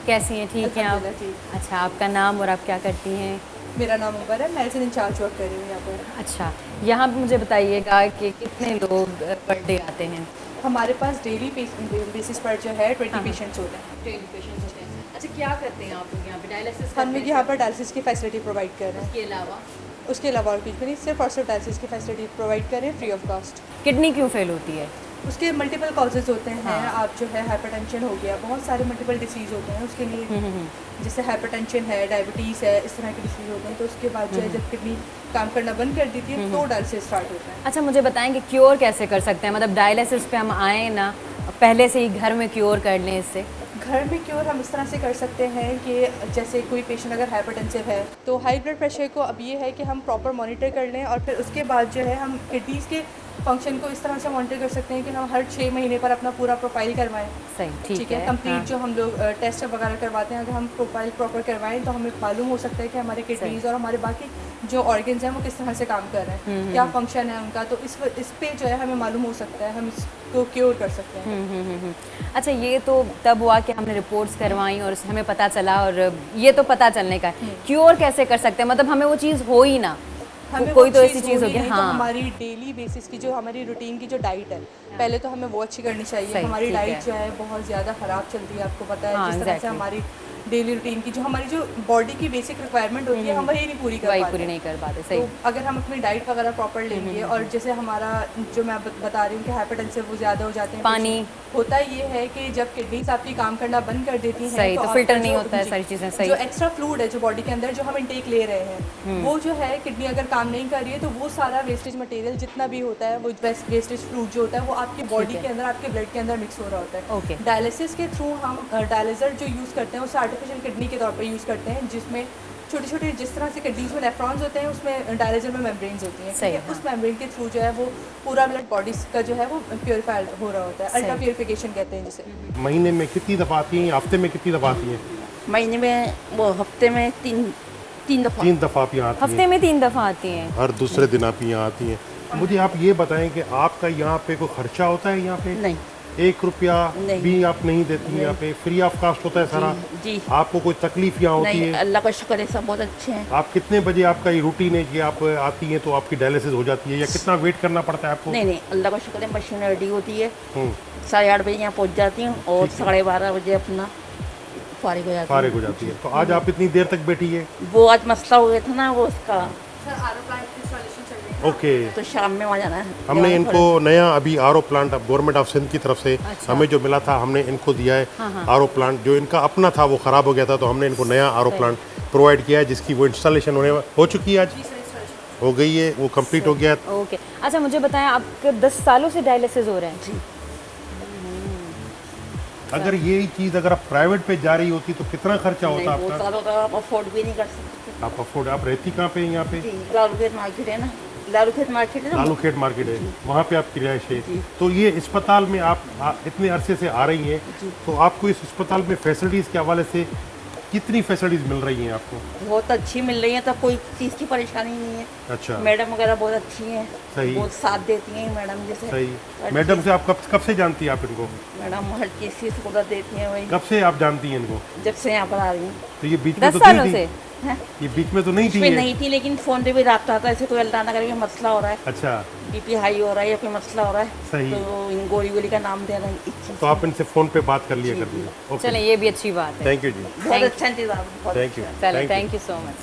कैसी हैं? ठीक हैं आप? अल्हम्दुलिल्लाह ठीक। अच्छा, आपका नाम और आप क्या करती हैं? मेरा नाम उमर है, मैं इंचार्ज चार्ज वर्क कर रही हूँ यहाँ पर। अच्छा, यहाँ पे मुझे बताइएगा कि कितने लोग पर डे आते हैं? हमारे पास डेली बेसिस पर जो है 20 हाँ, हाँ। पेशेंट्स होते हैं। 20 पेशेंट्स होते हैं। अच्छा, क्या करते हैं आप लोग यहाँ पे? डायलिसिस हम करते हैं यहाँ सिर्फ? पर डायलिसिस की फैसिलिटी प्रोवाइड कर रहे हैं। उसके अलावा उसके अलावा और कुछ भी नहीं, सिर्फ और सिर्फ डायलिसिस की फैसिलिटी प्रोवाइड कर रहे हैं फ्री ऑफ कॉस्ट। किडनी क्यों फेल होती है? उसके मल्टीपल कॉजेज़ होते हैं। हाँ। आप जो है हाइपरटेंशन हो गया, बहुत सारे मल्टीपल डिसीज़ होते हैं उसके लिए। जैसे हाइपरटेंशन है, डायबिटीज़ है, इस तरह के डिसीज़ होते हैं। तो उसके बाद जो है जब किडनी काम करना बंद कर देती है तो डायलिसिस स्टार्ट होता है। अच्छा, मुझे बताएंगे क्योर कैसे कर सकते हैं? मतलब डायलिसिस पे हम आए ना, पहले से ही घर में क्योर कर लें इससे? घर में क्योर हम इस तरह से कर सकते हैं कि जैसे कोई पेशेंट अगर हाइपरटेंसिव है तो हाई ब्लड प्रेशर को अब ये है कि हम प्रॉपर मॉनिटर कर लें और फिर उसके बाद जो है हम किडनीज़ के फंक्शन को इस तरह से मॉनिटर कर सकते हैं कि हम हर 6 महीने पर अपना पूरा प्रोफाइल करवाएं। सही, ठीक है। कंप्लीट हाँ। जो हम लोग टेस्ट वगैरह करवाते हैं, अगर हम प्रोफाइल प्रॉपर करवाएं तो हमें मालूम हो सकता है कि हमारे किडनीज़ और हमारे बाकी जो ऑर्गन्स हैं वो किस तरह से काम कर रहे हैं, क्या फंक्शन है उनका। तो इस पे जो है हमें मालूम हो सकता है, हम इसको क्योर कर सकते हैं। अच्छा, ये तो तब हुआ कि हमने रिपोर्ट्स करवाई और हमें पता चला, और ये तो पता चलने का है। क्योर कैसे कर सकते हैं? मतलब हमें वो चीज़ हो ही ना, हमें कोई वो तो ऐसी चीज़ हो होगी। नहीं, तो हाँ, हमारी डेली बेसिस की जो हमारी रूटीन की जो डाइट है, पहले तो हमें वो अच्छी करनी चाहिए। सही, हमारी ठीक डाइट है। जो है बहुत ज़्यादा ख़राब चलती है, आपको पता है। हाँ, जिस तरह से exactly। हमारी डेली रूटीन की जो हमारी जो बॉडी की बेसिक रिक्वायरमेंट होती है हम वही नहीं पूरी कर वही पाते। पूरी नहीं कर पाते। तो सही। अगर हम अपनी डाइट वगैरह प्रॉपर लेंगे और जैसे हमारा जो मैं बता रही हूँ कि हाइपरटेंसिव वो ज़्यादा हो जाते हैं पानी। patient, होता ये है कि जब किडनीज आपकी काम करना बंद कर देती हैं सही, तो आपका फिल्टर नहीं जो- होता है जी, सारी चीज़ें। सही। जो एक्स्ट्रा फ्लूइड है जो बॉडी के अंदर जो हम इनटेक ले रहे हैं वो जो है किडनी अगर काम नहीं कर रही है तो वो सारा वेस्टेज मटेरियल जितना भी होता है वो वेस्टेज फ्लूइड जो होता है वो आपकी बॉडी है। के अंदर आपके ब्लड के अंदर मिक्स हो रहा होता है। ओके। डायलिसिस के थ्रू हम डायलिसर जो यूज़ करते हैं उसे आर्टिफिशियल किडनी के तौर पर यूज़ करते हैं, जिसमें छोटे छोटे जिस तरह से किडनीज में नेफ्रॉन्स होते हैं उसमें डायलिसर में मेम्ब्रेन्स होती हैं। सही, ठीक है? हाँ। उस मेम्ब्रेन के थ्रू जो है वो पूरा ब्लड बॉडी का जो है वो प्योरीफाइड हो रहा होता है। सही। अल्ट्रा प्योरीफिकेशन कहते हैं जिसे। महीने में कितनी दफ़ा आती हैं, हफ्ते में कितनी दफ़ा आती हैं? महीने में वो हफ्ते में तीन दफ़ा 3 दफ़ा आप यहाँ आती हफ्ते हैं, में 3 दफ़ा आती हैं। हर दूसरे दिन आप यहाँ आती हैं। मुझे आप ये बताएं कि आपका यहाँ पे कोई खर्चा होता है? यहाँ पे नहीं 1 रुपया नहीं। भी आप नहीं देती हैं? यहाँ पे फ्री ऑफ कास्ट होता है सारा? जी आपको कोई तकलीफ यहाँ होती नहीं, है? अल्लाह का शुक्र है सब बहुत अच्छे हैं। आप कितने बजे आपका ये रूटीन है कि आप आती हैं तो आपकी डायलिसिस हो जाती है, या कितना वेट करना पड़ता है आपको? नहीं नहीं, अल्लाह का शुक्र है मशीन रेडी होती है, हम्म, 8:30 बजे यहाँ पहुँच जाती हूँ और ठीक है। 12:30 बजे अपना फारिग हो जाती फारिग हूँ। हो जाती है। तो आज आप इतनी देर तक बैठी है? वो आज मसला हो गया था ना वो उसका, सर आरओ प्लांट की इंस्टॉलेशन चल रही है। ओके। तो शाम में वहाँ जाना है। हमने जाना इनको नया अभी आरओ प्लांट अब गवर्नमेंट ऑफ सिंध की तरफ से अच्छा। हमें जो मिला था हमने इनको दिया है। आरओ प्लांट जो इनका अपना था वो ख़राब हो गया था, तो हमने इनको नया आरओ प्लांट प्रोवाइड किया है, जिसकी वो इंस्टॉलेशन हो चुकी है, आज हो गई है, वो कंप्लीट हो गया है। ओके। अच्छा, मुझे बताएं, आपके 10 सालों से डायलिसिस हो रहे हैं? जी। अगर यही चीज़ अगर आप प्राइवेट पे जा रही होती तो कितना खर्चा नहीं, होता बहुत आपका? सालों का आप अफोर्ड भी नहीं कर सकते। आप अफोर्ड, आप रहती कहाँ पे हैं यहाँ पे? जी, लालूखेत मार्केट है ना, लालूखेत मार्केट है ना। लालू खेत मार्केट है, वहाँ पे आपकी रिहाइश है। जी। तो ये अस्पताल में आप इतने अरसे से आ रही हैं, तो आपको इस अस्पताल में फैसिलिटीज़ के हवाले से कितनी फैसिलिटीज़ मिल रही हैं आपको? बहुत अच्छी मिल रही है, तो कोई चीज़ की परेशानी नहीं है। अच्छा, मैडम वगैरह बहुत अच्छी हैं, सही। बहुत साथ देती हैं मैडम जैसे। सही। हर मैडम चीज़- से आप कब से जानती हैं आप इनको? मैडम हर चीज़ की सहूलत देती हैं वही, कब से आप जानती हैं इनको? जब से यहाँ पर आ रही हूँ। तो ये बीच में 10 तो सालों नहीं से? थी, हैं? ये बीच में तो नहीं थी इसमें ये? नहीं थी, लेकिन फ़ोन पे भी रब्ता था, ऐसे कोई अल्लाह ना करे कोई मसला हो रहा है, अच्छा, बीपी हाई हो रहा है या कोई मसला हो रहा है, सही। तो इन गोली गोली का नाम दे रहे हैं इस चीज़ तो आप इनसे फ़ोन पे बात कर लिया जी, करती हैं। ओके, चलें, ये भी अच्छी बात है। थैंक यू जी, बहुत अच्छा इंतज़ाम, बहुत थैंक यू, अच्छा। चलें, थैंक यू सो मच।